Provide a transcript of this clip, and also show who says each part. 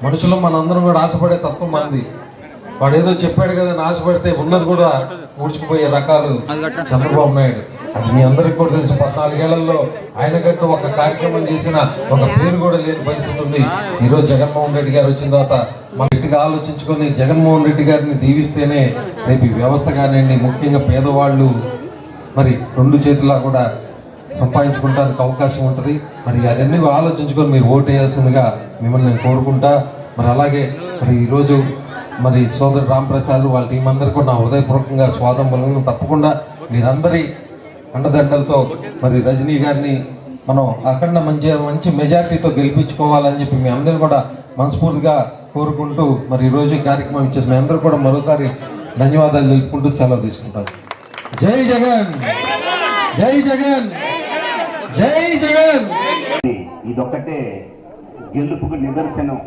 Speaker 1: మనుషులు మనందరం కూడా ఆశపడే తత్వం మంది. వాడు ఏదో చెప్పాడు కదా అని ఆశపడితే ఉన్నది కూడా ఊడ్చుకుపోయే రకాలు చంద్రబాబు నాయుడు. అది మీ అందరికీ కూడా తెలుసు. 14 ఏళ్లలో ఆయన కంటూ ఒక కార్యక్రమం చేసిన ఒక పేరు కూడా లేని పరిస్థితి ఉంది. ఈరోజు జగన్మోహన్ రెడ్డి గారు వచ్చిన తర్వాత మనం గట్టిగా ఆలోచించుకొని జగన్మోహన్ రెడ్డి గారిని దీవిస్తేనే రేపు ఈ వ్యవస్థ కానివ్వండి, ముఖ్యంగా పేదవాళ్ళు మరి 2 చేతులా కూడా సంపాదించుకోవడానికి అవకాశం ఉంటుంది. మరి అవన్నీ ఆలోచించుకొని మీరు ఓటు వేయాల్సిందిగా మిమ్మల్ని నేను కోరుకుంటా. మరి అలాగే మరి ఈరోజు మరి సోదరు రాంప్రసాద్ వాళ్ళ టీం అందరికీ కూడా నా హృదయపూర్వకంగా స్వాగతం పలుకుతున్నాను. తప్పకుండా మీరందరి అండదండలతో మరి రజనీ గారిని మనం అఖండ మంచి మెజారిటీతో గెలిపించుకోవాలని చెప్పి మీ అందరూ కూడా మనస్ఫూర్తిగా కోరుకుంటూ మరి ఈరోజు ఈ కార్యక్రమం ఇచ్చేసి మీ అందరూ కూడా మరోసారి ధన్యవాదాలు తెలుపుకుంటూ సెలవు తీసుకుంటాను. జై జగన్, జై జగన్, జై జగన్.
Speaker 2: ఇదొక్కటే గెలుపుకు నిదర్శనం.